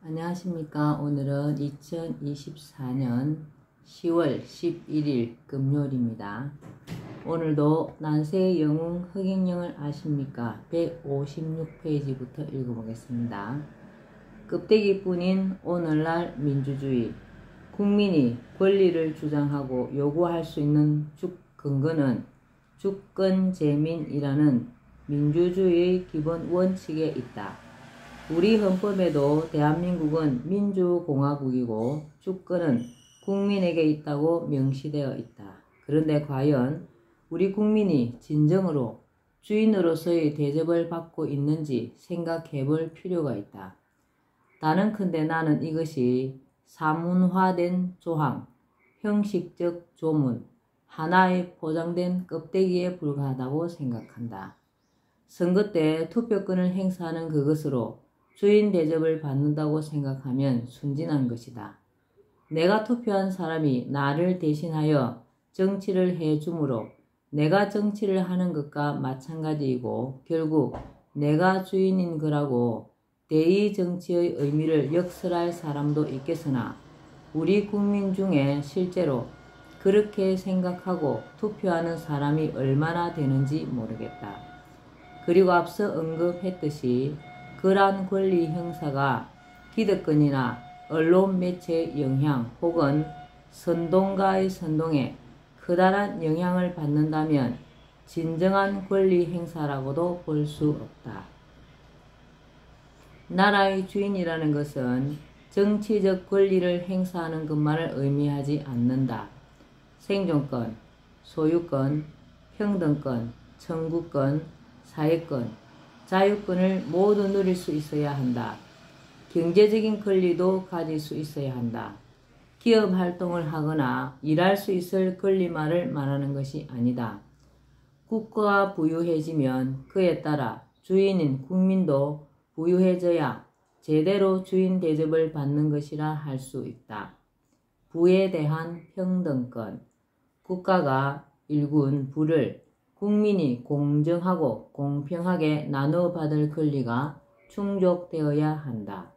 안녕하십니까. 오늘은 2024년 10월 11일 금요일입니다. 오늘도 난세의 영웅 흑인령을 아십니까? 156페이지부터 읽어보겠습니다. 껍데기뿐인 오늘날 민주주의. 국민이 권리를 주장하고 요구할 수 있는 근거는 주권재민이라는 민주주의의 기본 원칙에 있다. 우리 헌법에도 대한민국은 민주공화국이고 주권은 국민에게 있다고 명시되어 있다. 그런데 과연 우리 국민이 진정으로 주인으로서의 대접을 받고 있는지 생각해 볼 필요가 있다. 단언컨대 나는 이것이 사문화된 조항, 형식적 조문, 하나의 포장된 껍데기에 불과하다고 생각한다. 선거 때 투표권을 행사하는 그것으로 주인 대접을 받는다고 생각하면 순진한 것이다. 내가 투표한 사람이 나를 대신하여 정치를 해주므로 내가 정치를 하는 것과 마찬가지이고 결국 내가 주인인 거라고 대의 정치의 의미를 역설할 사람도 있겠으나 우리 국민 중에 실제로 그렇게 생각하고 투표하는 사람이 얼마나 되는지 모르겠다. 그리고 앞서 언급했듯이 그러한 권리 행사가 기득권이나 언론 매체의 영향 혹은 선동가의 선동에 커다란 영향을 받는다면 진정한 권리 행사라고도 볼 수 없다. 나라의 주인이라는 것은 정치적 권리를 행사하는 것만을 의미하지 않는다. 생존권, 소유권, 평등권, 청구권, 사회권, 자유권을 모두 누릴 수 있어야 한다. 경제적인 권리도 가질 수 있어야 한다. 기업 활동을 하거나 일할 수 있을 권리만을 말하는 것이 아니다. 국가가 부유해지면 그에 따라 주인인 국민도 부유해져야 제대로 주인 대접을 받는 것이라 할 수 있다. 부에 대한 평등권. 국가가 일군 부를 국민이 공정하고 공평하게 나누어 받을 권리가 충족되어야 한다.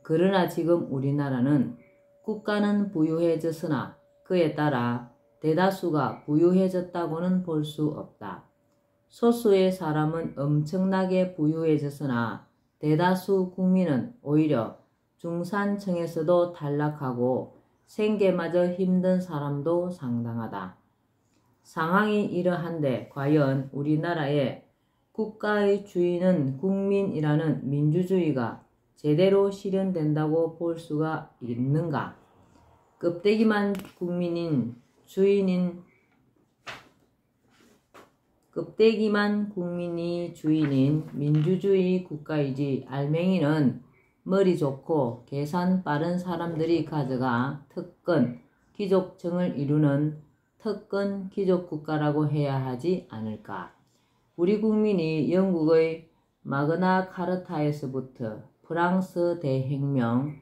그러나 지금 우리나라는 국가는 부유해졌으나 그에 따라 대다수가 부유해졌다고는 볼 수 없다. 소수의 사람은 엄청나게 부유해졌으나 대다수 국민은 오히려 중산층에서도 탈락하고 생계마저 힘든 사람도 상당하다. 상황이 이러한데 과연 우리나라의 국가의 주인은 국민이라는 민주주의가 제대로 실현된다고 볼 수가 있는가? 껍데기만 국민이 주인인 민주주의 국가이지 알맹이는 머리 좋고 계산 빠른 사람들이 가져가 특권, 귀족층을 이루는 특권 귀족 국가라고 해야 하지 않을까? 우리 국민이 영국의 마그나 카르타에서부터 프랑스 대혁명,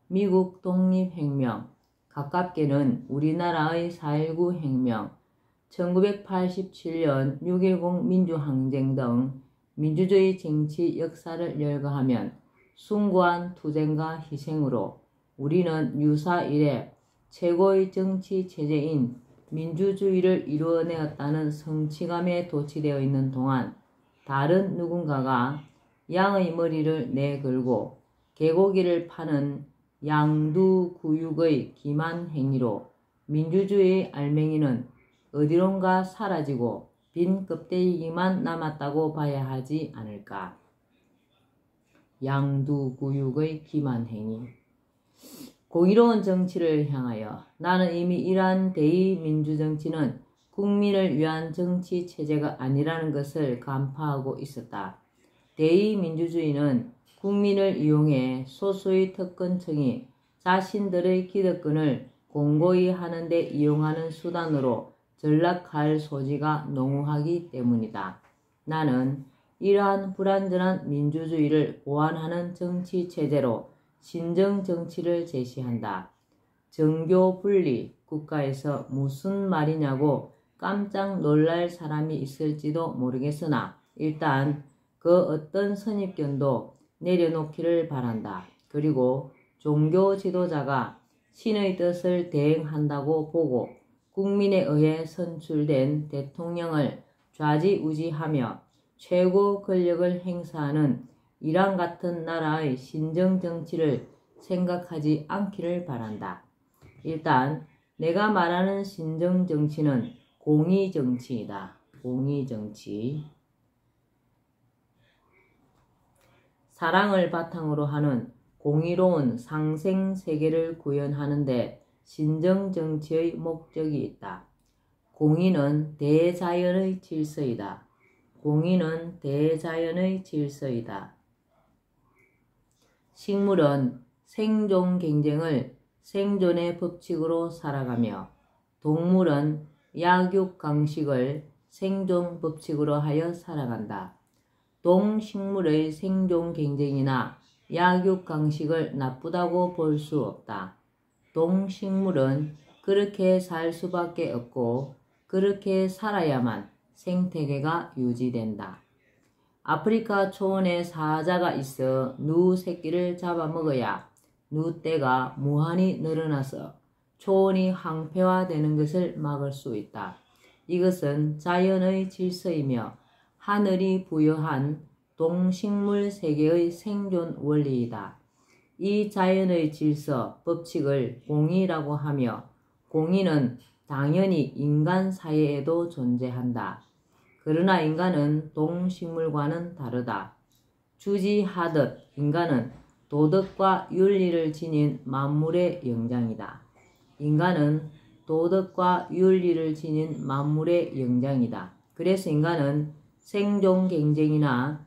미국 독립혁명, 가깝게는 우리나라의 4.19 혁명, 1987년 6.10 민주항쟁 등 민주주의 정치 역사를 열거하면 숭고한 투쟁과 희생으로 우리는 유사 이래 최고의 정치 체제인 민주주의를 이루어내었다는 성취감에 도취되어 있는 동안 다른 누군가가 양의 머리를 내걸고 개고기를 파는 양두구육의 기만 행위로 민주주의의 알맹이는 어디론가 사라지고 빈 껍데기만 남았다고 봐야 하지 않을까. 양두구육의 기만 행위. 공의로운 정치를 향하여 나는 이미 이러한 대의민주정치는 국민을 위한 정치 체제가 아니라는 것을 간파하고 있었다. 대의민주주의는 국민을 이용해 소수의 특권층이 자신들의 기득권을 공고히 하는 데 이용하는 수단으로 전락할 소지가 농후하기 때문이다. 나는 이러한 불완전한 민주주의를 보완하는 정치 체제로 신정 정치를 제시한다. 정교 분리, 국가에서 무슨 말이냐고 깜짝 놀랄 사람이 있을지도 모르겠으나 일단 그 어떤 선입견도 내려놓기를 바란다. 그리고 종교 지도자가 신의 뜻을 대행한다고 보고 국민에 의해 선출된 대통령을 좌지우지하며 최고 권력을 행사하는 이란 같은 나라의 신정 정치를 생각하지 않기를 바란다. 일단 내가 말하는 신정 정치는 공의 정치이다. 공의 정치. 사랑을 바탕으로 하는 공의로운 상생 세계를 구현하는 데 신정 정치의 목적이 있다. 공의는 대자연의 질서이다. 공의는 대자연의 질서이다. 식물은 생존 경쟁을 생존의 법칙으로 살아가며 동물은 약육 강식을 생존 법칙으로 하여 살아간다. 동식물의 생존 경쟁이나 약육 강식을 나쁘다고 볼 수 없다. 동식물은 그렇게 살 수밖에 없고 그렇게 살아야만 생태계가 유지된다. 아프리카 초원에 사자가 있어 누 새끼를 잡아먹어야 누떼가 무한히 늘어나서 초원이 황폐화되는 것을 막을 수 있다. 이것은 자연의 질서이며 하늘이 부여한 동식물 세계의 생존 원리이다. 이 자연의 질서, 법칙을 공의라고 하며 공의는 당연히 인간 사회에도 존재한다. 그러나 인간은 동식물과는 다르다. 주지하듯 인간은 도덕과 윤리를 지닌 만물의 영장이다. 인간은 도덕과 윤리를 지닌 만물의 영장이다. 그래서 인간은 생존 경쟁이나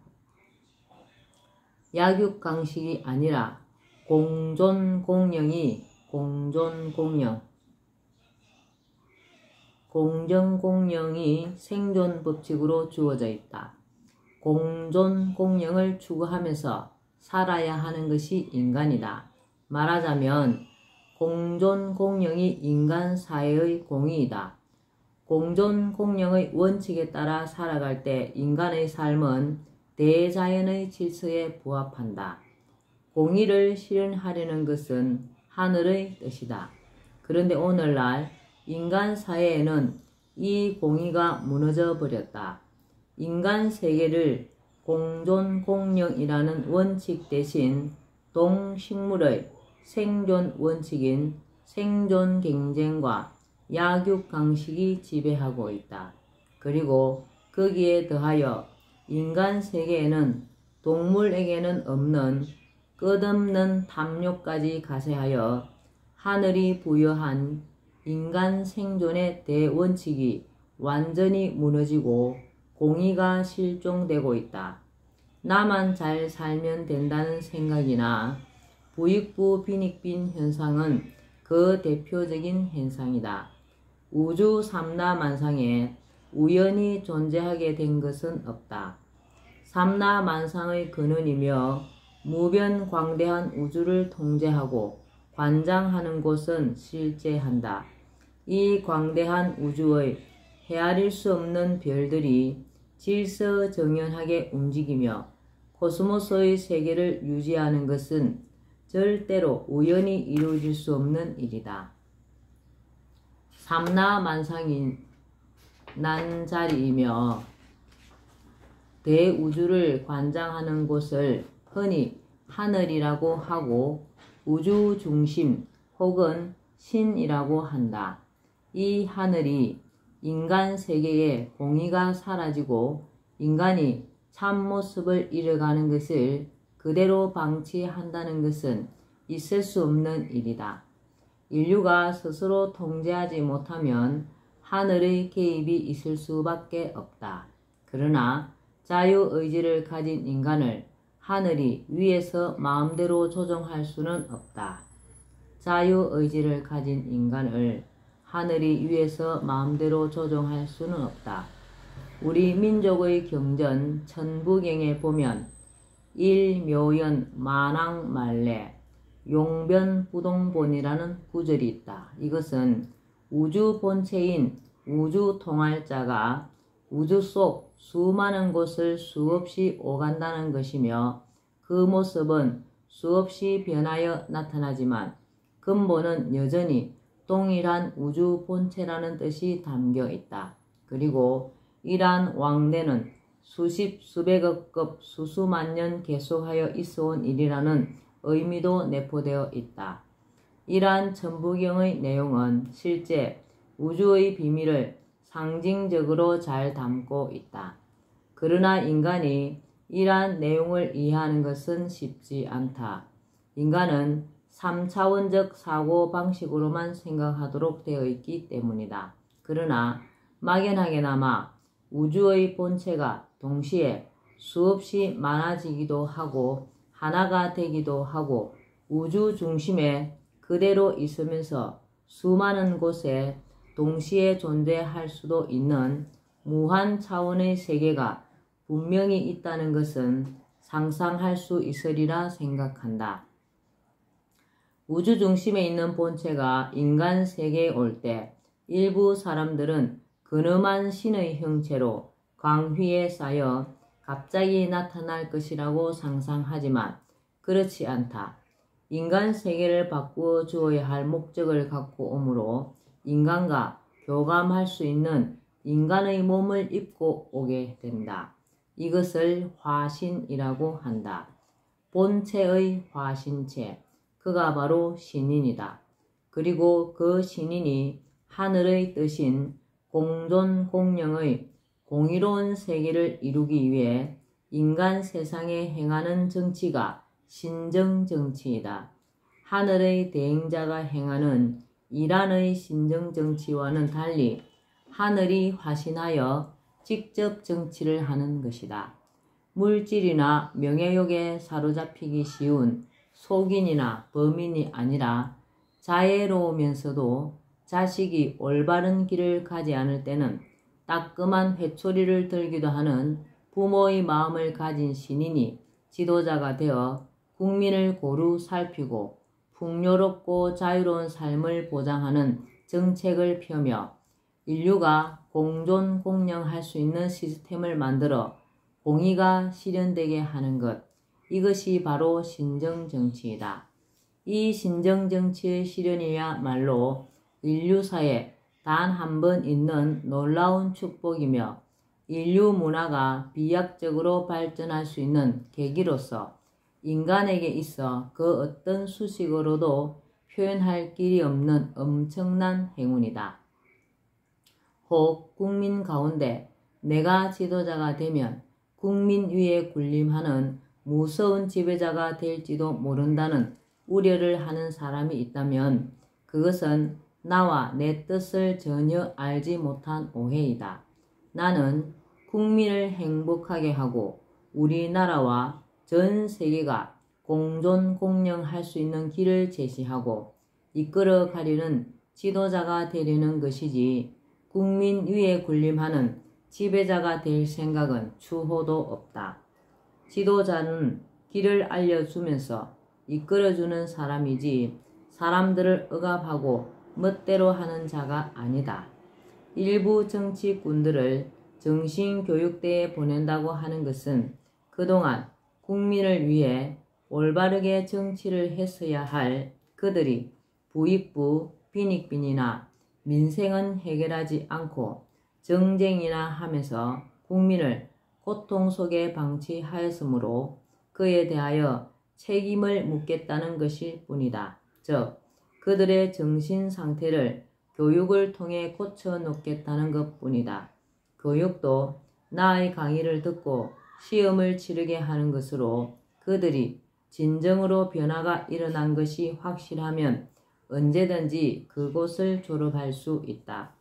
약육 강식이 아니라 공존 공정이 생존 법칙으로 주어져 있다. 공존 공정을 추구하면서 살아야 하는 것이 인간이다. 말하자면 공존 공정이 인간 사회의 공의이다. 공존 공정의 원칙에 따라 살아갈 때 인간의 삶은 대자연의 질서에 부합한다. 공의를 실현하려는 것은 하늘의 뜻이다. 그런데 오늘날 인간 사회에는 이 공의가 무너져 버렸다. 인간 세계를 공존 공정이라는 원칙 대신 동식물의 생존 원칙인 생존 경쟁과 약육 강식이 지배하고 있다. 그리고 거기에 더하여 인간 세계에는 동물에게는 없는 끝없는 탐욕까지 가세하여 하늘이 부여한 인간 생존의 대원칙이 완전히 무너지고 공의가 실종되고 있다. 나만 잘 살면 된다는 생각이나 부익부 빈익빈 현상은 그 대표적인 현상이다. 우주 삼라만상에 우연히 존재하게 된 것은 없다. 삼라만상의 근원이며 무변광대한 우주를 통제하고 관장하는 곳은 실제한다. 이 광대한 우주의 헤아릴 수 없는 별들이 질서정연하게 움직이며 코스모스의 세계를 유지하는 것은 절대로 우연히 이루어질 수 없는 일이다. 삼라만상인 난자리이며 대우주를 관장하는 곳을 흔히 하늘이라고 하고 우주 중심 혹은 신이라고 한다. 이 하늘이 인간 세계에 공의가 사라지고 인간이 참모습을 잃어가는 것을 그대로 방치한다는 것은 있을 수 없는 일이다. 인류가 스스로 통제하지 못하면 하늘의 개입이 있을 수밖에 없다. 그러나 자유의지를 가진 인간을 하늘이 위에서 마음대로 조종할 수는 없다. 자유의지를 가진 인간을 하늘이 위에서 마음대로 조종할 수는 없다. 우리 민족의 경전 천부경에 보면 일묘연 만왕말래 용변부동본이라는 구절이 있다. 이것은 우주 본체인 우주 통할자가 우주 속 수많은 곳을 수없이 오간다는 것이며 그 모습은 수없이 변하여 나타나지만 근본은 여전히 동일한 우주 본체라는 뜻이 담겨 있다. 그리고 이러한 왕래는 수십 수백억 급 수수만 년 계속하여 있어온 일이라는 의미도 내포되어 있다. 이러한 천부경의 내용은 실제 우주의 비밀을 상징적으로 잘 담고 있다. 그러나 인간이 이러한 내용을 이해하는 것은 쉽지 않다. 인간은 3차원적 사고방식으로만 생각하도록 되어 있기 때문이다. 그러나 막연하게나마 우주의 본체가 동시에 수없이 많아지기도 하고 하나가 되기도 하고 우주 중심에 그대로 있으면서 수많은 곳에 동시에 존재할 수도 있는 무한 차원의 세계가 분명히 있다는 것은 상상할 수 있으리라 생각한다. 우주 중심에 있는 본체가 인간 세계에 올 때 일부 사람들은 근엄한 신의 형체로 광휘에 쌓여 갑자기 나타날 것이라고 상상하지만 그렇지 않다. 인간 세계를 바꾸어 주어야 할 목적을 갖고 오므로 인간과 교감할 수 있는 인간의 몸을 입고 오게 된다. 이것을 화신이라고 한다. 본체의 화신체, 그가 바로 신인이다. 그리고 그 신인이 하늘의 뜻인 공존공영의 공의로운 세계를 이루기 위해 인간 세상에 행하는 정치가 신정정치이다. 하늘의 대행자가 행하는 이란의 신정정치와는 달리 하늘이 화신하여 직접 정치를 하는 것이다. 물질이나 명예욕에 사로잡히기 쉬운 속인이나 범인이 아니라 자애로우면서도 자식이 올바른 길을 가지 않을 때는 따끔한 회초리를 들기도 하는 부모의 마음을 가진 신인이 지도자가 되어 국민을 고루 살피고 풍요롭고 자유로운 삶을 보장하는 정책을 펴며 인류가 공존공영할 수 있는 시스템을 만들어 공의가 실현되게 하는 것, 이것이 바로 신정정치이다. 이 신정정치의 실현이야말로 인류사에 단 한 번 있는 놀라운 축복이며 인류 문화가 비약적으로 발전할 수 있는 계기로서 인간에게 있어 그 어떤 수식어로도 표현할 길이 없는 엄청난 행운이다. 혹 국민 가운데 내가 지도자가 되면 국민 위에 군림하는 무서운 지배자가 될지도 모른다는 우려를 하는 사람이 있다면 그것은 나와 내 뜻을 전혀 알지 못한 오해이다. 나는 국민을 행복하게 하고 우리나라와 전 세계가 공존공영할 수 있는 길을 제시하고 이끌어 가려는 지도자가 되려는 것이지 국민 위에 군림하는 지배자가 될 생각은 추호도 없다. 지도자는 길을 알려주면서 이끌어주는 사람이지 사람들을 억압하고 멋대로 하는 자가 아니다. 일부 정치꾼들을 정신교육대에 보낸다고 하는 것은 그동안 국민을 위해 올바르게 정치를 했어야 할 그들이 부익부, 빈익빈이나 민생은 해결하지 않고 정쟁이나 하면서 국민을 고통 속에 방치하였으므로 그에 대하여 책임을 묻겠다는 것일 뿐이다. 즉, 그들의 정신 상태를 교육을 통해 고쳐놓겠다는 것뿐이다. 교육도 나의 강의를 듣고 시험을 치르게 하는 것으로 그들이 진정으로 변화가 일어난 것이 확실하면 언제든지 그곳을 졸업할 수 있다.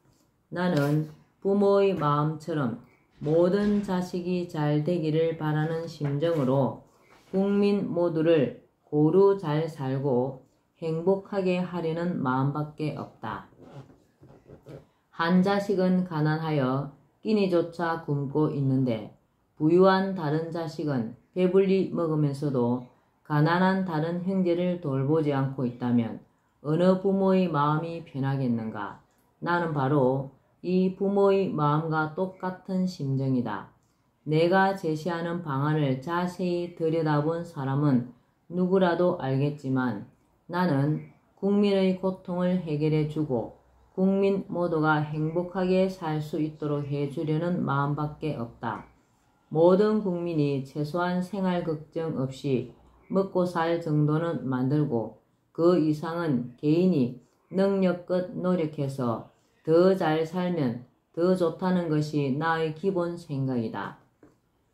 나는 부모의 마음처럼 모든 자식이 잘 되기를 바라는 심정으로 국민 모두를 고루 잘 살고 행복하게 하려는 마음밖에 없다. 한 자식은 가난하여 끼니조차 굶고 있는데 부유한 다른 자식은 배불리 먹으면서도 가난한 다른 형제를 돌보지 않고 있다면 어느 부모의 마음이 편하겠는가? 나는 바로 이 부모의 마음과 똑같은 심정이다. 내가 제시하는 방안을 자세히 들여다본 사람은 누구라도 알겠지만 나는 국민의 고통을 해결해 주고 국민 모두가 행복하게 살 수 있도록 해주려는 마음밖에 없다. 모든 국민이 최소한 생활 걱정 없이 먹고 살 정도는 만들고 그 이상은 개인이 능력껏 노력해서 더 잘 살면 더 좋다는 것이 나의 기본 생각이다.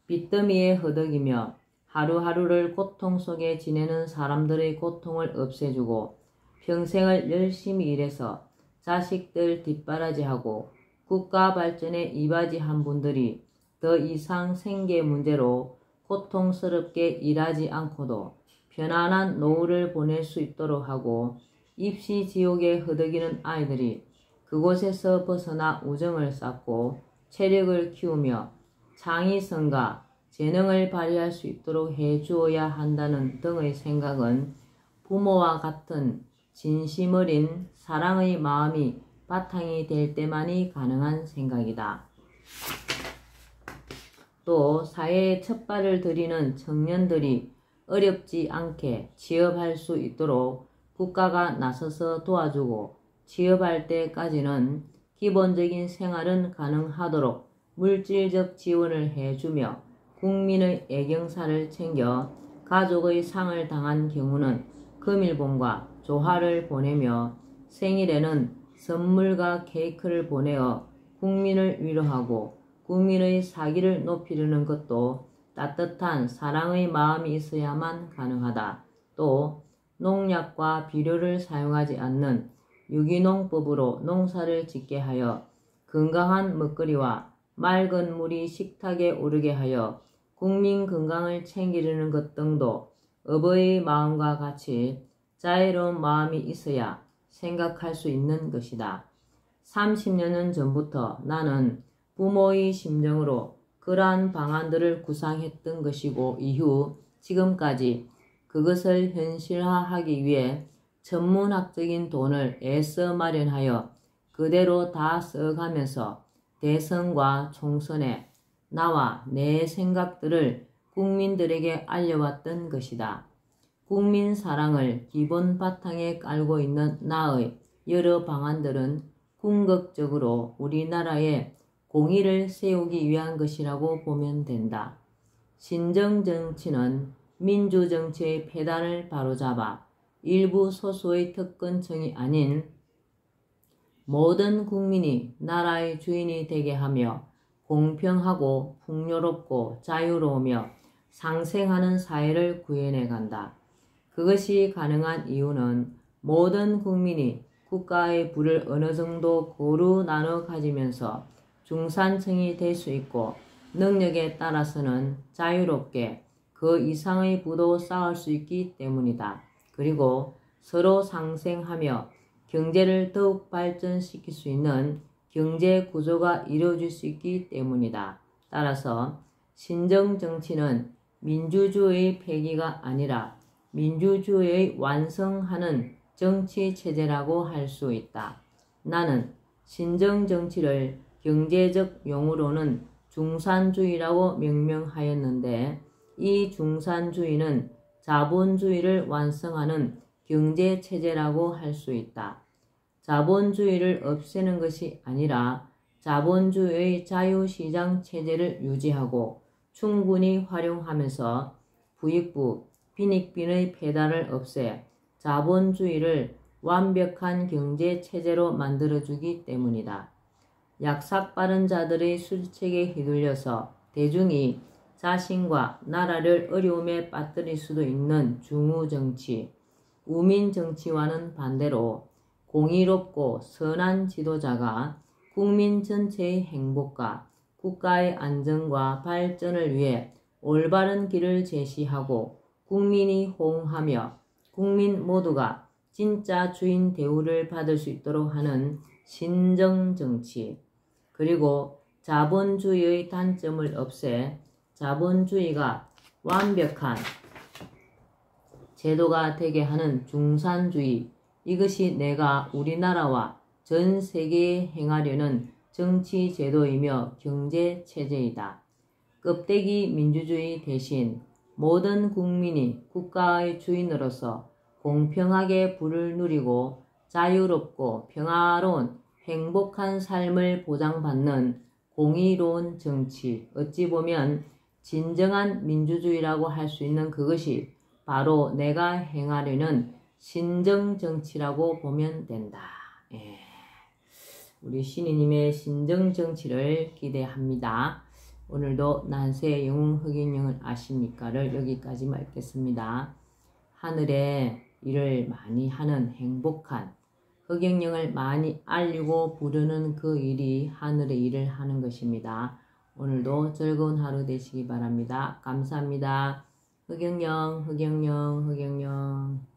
빚더미에 허덕이며 하루하루를 고통 속에 지내는 사람들의 고통을 없애주고 평생을 열심히 일해서 자식들 뒷바라지하고 국가 발전에 이바지한 분들이 더 이상 생계 문제로 고통스럽게 일하지 않고도 편안한 노후를 보낼 수 있도록 하고 입시 지옥에 허덕이는 아이들이 그곳에서 벗어나 우정을 쌓고 체력을 키우며 창의성과 재능을 발휘할 수 있도록 해주어야 한다는 등의 생각은 부모와 같은 진심 어린 사랑의 마음이 바탕이 될 때만이 가능한 생각이다. 또 사회에 첫 발을 들이는 청년들이 어렵지 않게 취업할 수 있도록 국가가 나서서 도와주고 취업할 때까지는 기본적인 생활은 가능하도록 물질적 지원을 해주며 국민의 애경사를 챙겨 가족의 상을 당한 경우는 금일봉과 조화를 보내며 생일에는 선물과 케이크를 보내어 국민을 위로하고 국민의 사기를 높이려는 것도 따뜻한 사랑의 마음이 있어야만 가능하다. 또 농약과 비료를 사용하지 않는 유기농법으로 농사를 짓게 하여 건강한 먹거리와 맑은 물이 식탁에 오르게 하여 국민 건강을 챙기려는 것 등도 어버이의 마음과 같이 자애로운 마음이 있어야 생각할 수 있는 것이다. 30년은 전부터 나는 부모의 심정으로 그러한 방안들을 구상했던 것이고 이후 지금까지 그것을 현실화하기 위해 천문학적인 돈을 애써 마련하여 그대로 다 써가면서 대선과 총선에 나와 내 생각들을 국민들에게 알려왔던 것이다. 국민 사랑을 기본 바탕에 깔고 있는 나의 여러 방안들은 궁극적으로 우리나라에 공의를 세우기 위한 것이라고 보면 된다. 신정정치는 민주정치의 폐단을 바로잡아 일부 소수의 특권층이 아닌 모든 국민이 나라의 주인이 되게 하며 공평하고 풍요롭고 자유로우며 상생하는 사회를 구현해 간다. 그것이 가능한 이유는 모든 국민이 국가의 부를 어느 정도 고루 나눠 가지면서 중산층이 될 수 있고 능력에 따라서는 자유롭게 그 이상의 부도 쌓을 수 있기 때문이다. 그리고 서로 상생하며 경제를 더욱 발전시킬 수 있는 경제 구조가 이루어질 수 있기 때문이다. 따라서 신정정치는 민주주의의 폐기가 아니라 민주주의의 완성하는 정치체제라고 할 수 있다. 나는 신정정치를 경제적 용어로는 중산주의라고 명명하였는데 이 중산주의는 자본주의를 완성하는 경제체제라고 할 수 있다. 자본주의를 없애는 것이 아니라 자본주의의 자유시장 체제를 유지하고 충분히 활용하면서 부익부, 빈익빈의 폐단을 없애 자본주의를 완벽한 경제체제로 만들어주기 때문이다. 약삭빠른 자들의 술책에 휘둘려서 대중이 자신과 나라를 어려움에 빠뜨릴 수도 있는 중우정치, 우민정치와는 반대로 공의롭고 선한 지도자가 국민 전체의 행복과 국가의 안정과 발전을 위해 올바른 길을 제시하고 국민이 호응하며 국민 모두가 진짜 주인 대우를 받을 수 있도록 하는 신정정치, 그리고 자본주의의 단점을 없애 자본주의가 완벽한 제도가 되게 하는 중산주의, 이것이 내가 우리나라와 전 세계에 행하려는 정치 제도이며 경제 체제이다. 껍데기 민주주의 대신 모든 국민이 국가의 주인으로서 공평하게 부를 누리고 자유롭고 평화로운 행복한 삶을 보장받는 공의로운 정치, 어찌 보면 진정한 민주주의라고 할 수 있는 그것이 바로 내가 행하려는 신정정치라고 보면 된다. 예. 우리 신이님의 신정정치를 기대합니다. 오늘도 난세 영웅 흑인령을 아십니까를 여기까지만 읽겠습니다. 하늘에 일을 많이 하는 행복한 흑영령을 많이 알리고 부르는 그 일이 하늘의 일을 하는 것입니다. 오늘도 즐거운 하루 되시기 바랍니다. 감사합니다. 흑영령, 흑영령, 흑영령.